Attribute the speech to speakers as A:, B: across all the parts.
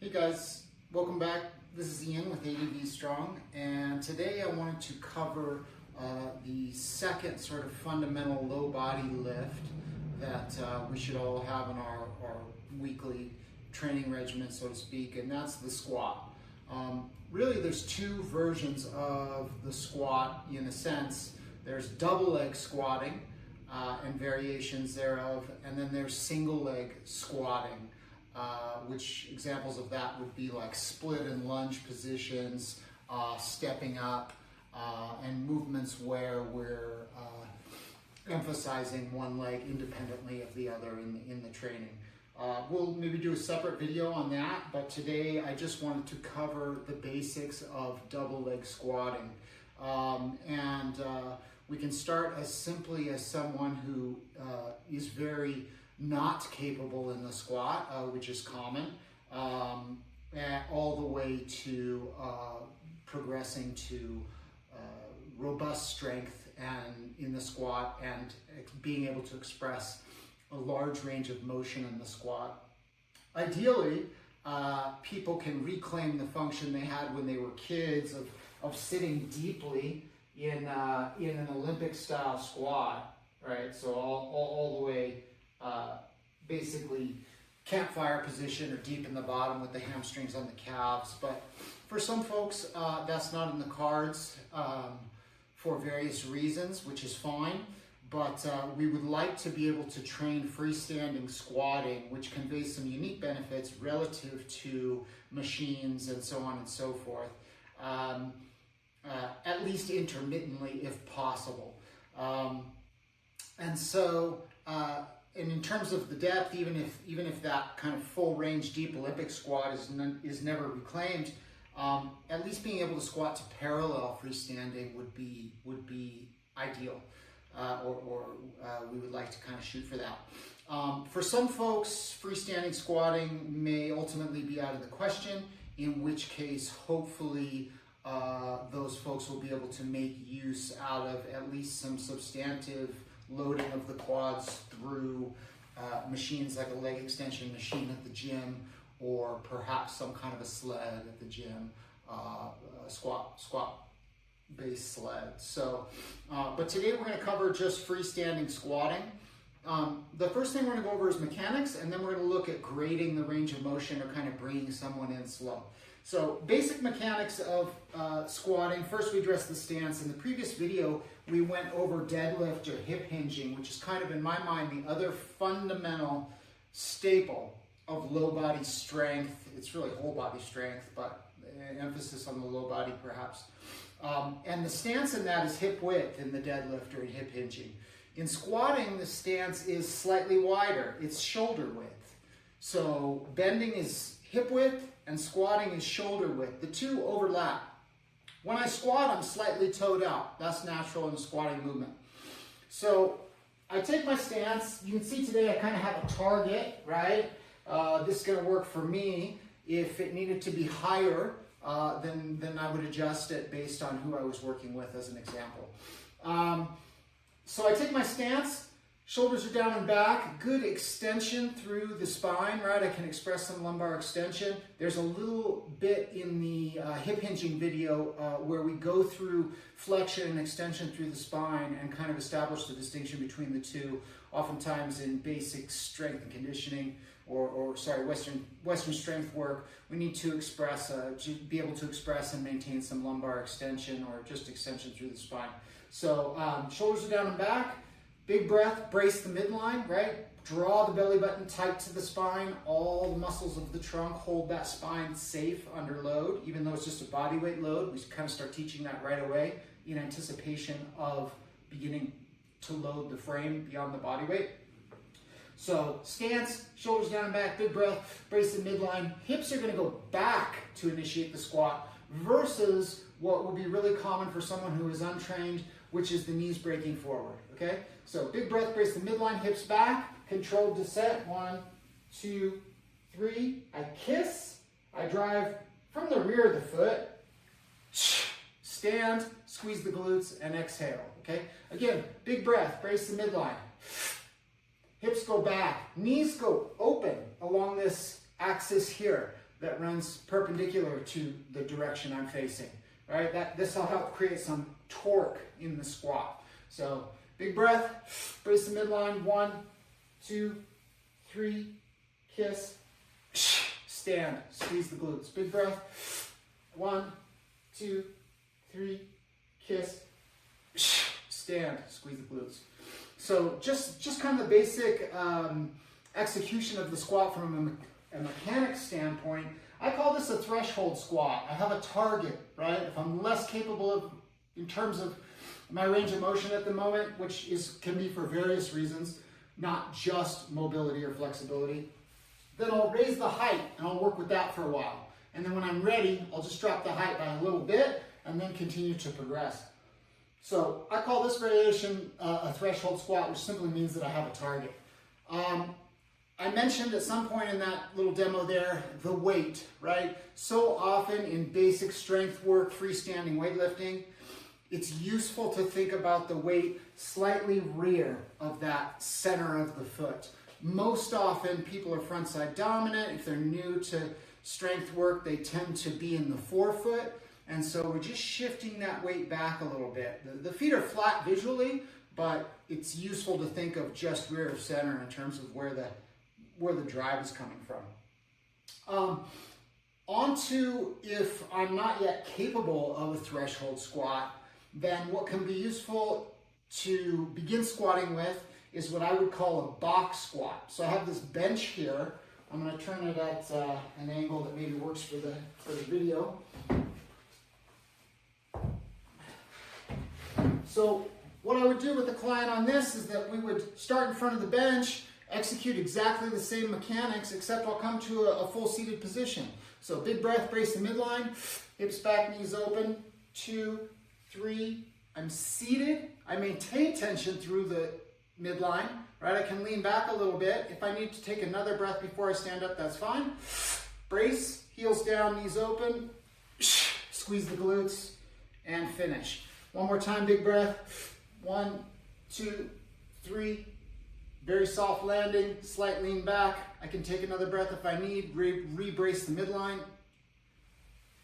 A: Hey guys, welcome back. This is Ian with ADV Strong, and today I wanted to cover the second sort of fundamental low body lift that we should all have in our weekly training regimen, so to speak, and that's the squat. Really, there's two versions of the squat in a sense. There's double leg squatting and variations thereof, and then there's single leg squatting. Which examples of that would be like split and lunge positions, stepping up, and movements where we're emphasizing one leg independently of the other in the training. We'll maybe do a separate video on that, but today I just wanted to cover the basics of double leg squatting. We can start as simply as someone who is very not capable in the squat, which is common, all the way to progressing to robust strength and in the squat and being able to express a large range of motion in the squat. Ideally, people can reclaim the function they had when they were kids of sitting deeply in an Olympic style squat, right? So all the way basically campfire position or deep in the bottom with the hamstrings on the calves. But for some folks, that's not in the cards for various reasons, which is fine. But we would like to be able to train freestanding squatting, which conveys some unique benefits relative to machines and so on and so forth, at least intermittently if possible. And in terms of the depth, even if that kind of full range deep Olympic squat is never reclaimed, at least being able to squat to parallel freestanding would be ideal, or we would like to kind of shoot for that. For some folks, freestanding squatting may ultimately be out of the question, in which case hopefully those folks will be able to make use out of at least some substantive loading of the quads through machines like a leg extension machine at the gym, or perhaps some kind of a sled at the gym, squat based sled. So, but today we're going to cover just freestanding squatting. The first thing we're going to go over is mechanics, and then we're going to look at grading the range of motion or kind of bringing someone in slow. So basic mechanics of squatting. First, we addressed the stance. In the previous video, we went over deadlift or hip hinging, which is kind of, in my mind, the other fundamental staple of low body strength. It's really whole body strength, but emphasis on the low body perhaps. And the stance in that is hip width in the deadlift or hip hinging. In squatting, the stance is slightly wider. It's shoulder width. So bending is hip width and squatting is shoulder width. The two overlap. When I squat, I'm slightly toed out. That's natural in a squatting movement. So I take my stance. You can see today I kind of have a target, right? This is going to work for me. If it needed to be higher, then I would adjust it based on who I was working with as an example. So I take my stance. Shoulders are down and back, good extension through the spine, right? I can express some lumbar extension. There's a little bit in the hip hinging video where we go through flexion and extension through the spine and kind of establish the distinction between the two. Oftentimes in basic strength and conditioning, Western strength work, we need to express, to be able to express and maintain some lumbar extension or just extension through the spine. So shoulders are down and back. Big breath, brace the midline, right? Draw the belly button tight to the spine. All the muscles of the trunk hold that spine safe under load, even though it's just a body weight load. We kind of start teaching that right away in anticipation of beginning to load the frame beyond the body weight. So stance, shoulders down and back, big breath, brace the midline. Hips are going to go back to initiate the squat versus what will be really common for someone who is untrained, which is the knees breaking forward, okay? So big breath, brace the midline, hips back, controlled descent, 1, 2, 3. I kiss, I drive from the rear of the foot, stand, squeeze the glutes, and exhale, okay? Again, big breath, brace the midline. Hips go back, knees go open along this axis here. that runs perpendicular to the direction I'm facing, right? This will help create some torque in the squat. So big breath, brace the midline, 1, 2, 3, kiss, stand, squeeze the glutes. Big breath, 1, 2, 3, kiss, stand, squeeze the glutes. So just kind of the basic execution of the squat from a mechanics standpoint. I call this a threshold squat. I have a target, right? If I'm less capable of, in terms of my range of motion at the moment, which can be for various reasons, not just mobility or flexibility, then I'll raise the height and I'll work with that for a while. And then when I'm ready, I'll just drop the height by a little bit and then continue to progress. So I call this variation a threshold squat, which simply means that I have a target. I mentioned at some point in that little demo there, the weight, right? So often in basic strength work, freestanding weightlifting, it's useful to think about the weight slightly rear of that center of the foot. Most often people are frontside dominant. If they're new to strength work, they tend to be in the forefoot. And so we're just shifting that weight back a little bit. The feet are flat visually, but it's useful to think of just rear of center in terms of where the drive is coming from. Onto if I'm not yet capable of a threshold squat, then what can be useful to begin squatting with is what I would call a box squat. So I have this bench here. I'm going to turn it at an angle that maybe works for the video. So what I would do with the client on this is that we would start in front of the bench, execute exactly the same mechanics, except I'll come to a full seated position. So big breath, brace the midline, hips back, knees open, 2, 3, I'm seated. I maintain tension through the midline, right? I can lean back a little bit. If I need to take another breath before I stand up, that's fine. Brace, heels down, knees open, squeeze the glutes, and finish. One more time, big breath. 1, 2, 3. Very soft landing, slight lean back. I can take another breath if I need. Re-brace the midline.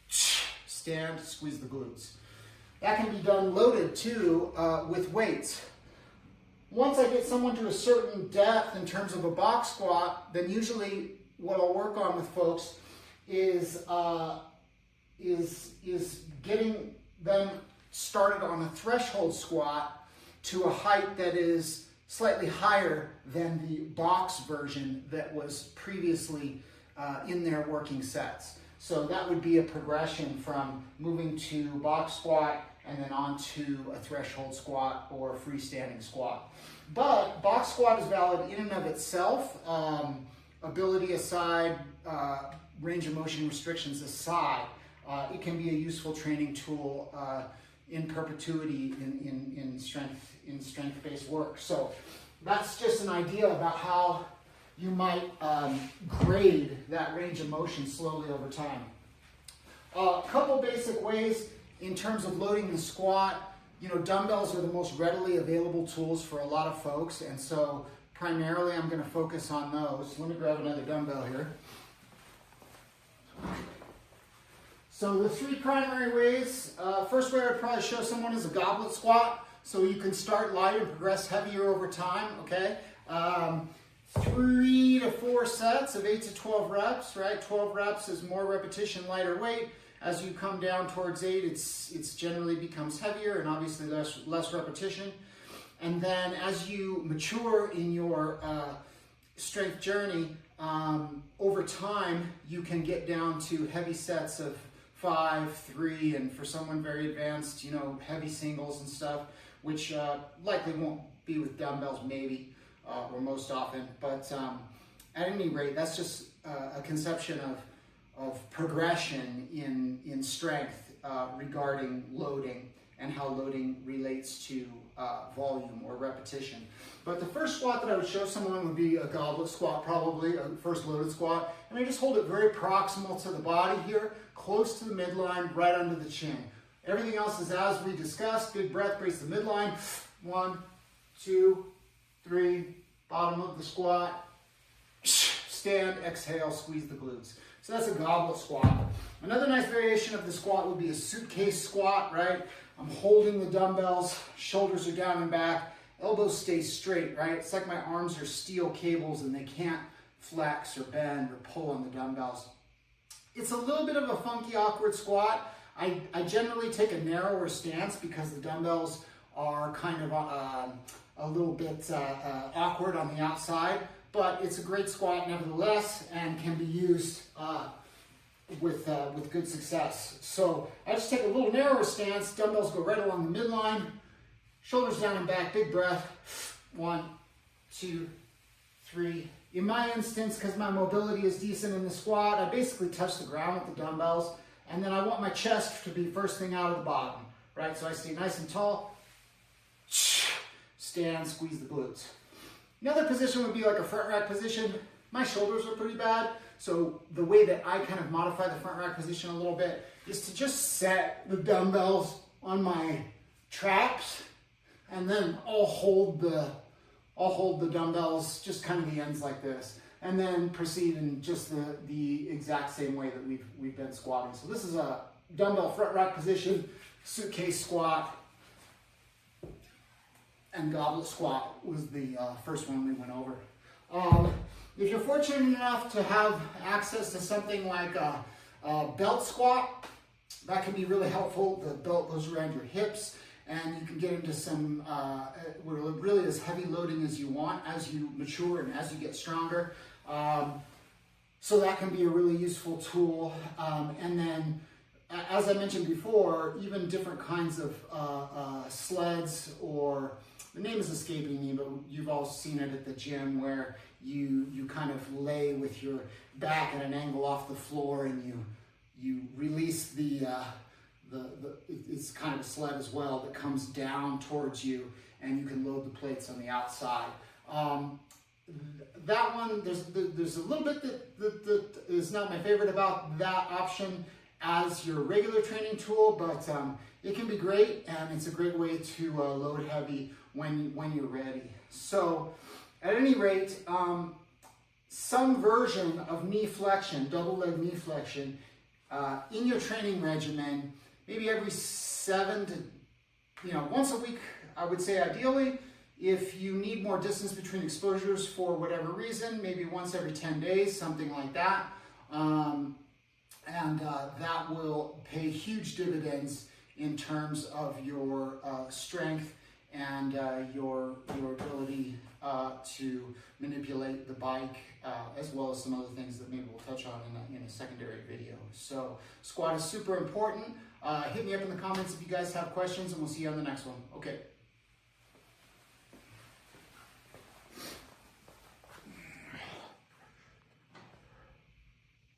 A: Stand, squeeze the glutes. That can be done loaded too with weights. Once I get someone to a certain depth in terms of a box squat, then usually what I'll work on with folks is getting them started on a threshold squat to a height that is slightly higher than the box version that was previously in their working sets. So that would be a progression from moving to box squat and then on to a threshold squat or freestanding squat. But box squat is valid in and of itself, ability aside, range of motion restrictions aside. It can be a useful training tool in perpetuity in strength-based work. So that's just an idea about how you might grade that range of motion slowly over time. A couple basic ways in terms of loading the squat. You know, dumbbells are the most readily available tools for a lot of folks, and so primarily I'm going to focus on those. Let me grab another dumbbell here. So the 3 primary ways, first way I'd probably show someone is a goblet squat. So you can start light and progress heavier over time, okay? 3 to 4 sets of 8 to 12 reps, right? 12 reps is more repetition, lighter weight. As you come down towards 8, it's generally becomes heavier and obviously less repetition. And then as you mature in your strength journey, over time, you can get down to heavy sets of 5, 3, and for someone very advanced, you know, heavy singles and stuff, which likely won't be with dumbbells, maybe, or most often. But at any rate, that's just a conception of progression in strength regarding loading and how loading relates to volume or repetition. But the first squat that I would show someone would be a goblet squat, probably, a first loaded squat. And I just hold it very proximal to the body here, close to the midline, right under the chin. Everything else is as we discussed. Big breath, brace the midline. 1, 2, 3, bottom of the squat. Stand, exhale, squeeze the glutes. So that's a goblet squat. Another nice variation of the squat would be a suitcase squat, right? I'm holding the dumbbells, shoulders are down and back, elbows stay straight, right? It's like my arms are steel cables and they can't flex or bend or pull on the dumbbells. It's a little bit of a funky, awkward squat. I generally take a narrower stance because the dumbbells are kind of a little bit awkward on the outside, but it's a great squat nevertheless and can be used with good success. So I just take a little narrower stance, dumbbells go right along the midline, shoulders down and back, big breath. 1, 2, 3. In my instance, because my mobility is decent in the squat, I basically touch the ground with the dumbbells, and then I want my chest to be first thing out of the bottom, right? So I stay nice and tall, stand, squeeze the glutes. Another position would be like a front rack position. My shoulders are pretty bad, so the way that I kind of modify the front rack position a little bit is to just set the dumbbells on my traps, and then I'll hold the dumbbells just kind of the ends like this, and then proceed in just the exact same way that we've been squatting. So this is a dumbbell front rack position, suitcase squat, and goblet squat was the first one we went over. If you're fortunate enough to have access to something like a belt squat, that can be really helpful. The belt goes around your hips, and you can get into some really as heavy loading as you want as you mature and as you get stronger. So that can be a really useful tool. And then, as I mentioned before, even different kinds of sleds, or the name is escaping me, but you've all seen it at the gym where you kind of lay with your back at an angle off the floor, and you release it's kind of a sled as well that comes down towards you, and you can load the plates on the outside. That one, there's a little bit that is not my favorite about that option as your regular training tool, but it can be great, and it's a great way to load heavy when you're ready. So at any rate, some version of knee flexion, double leg knee flexion, in your training regimen, maybe every 7 to, once a week, I would say ideally. If you need more distance between exposures for whatever reason, maybe once every 10 days, something like that. That will pay huge dividends in terms of your strength and your ability to manipulate the bike, as well as some other things that maybe we'll touch on in a secondary video. So squat is super important. Hit me up in the comments if you guys have questions, and we'll see you on the next one. Okay.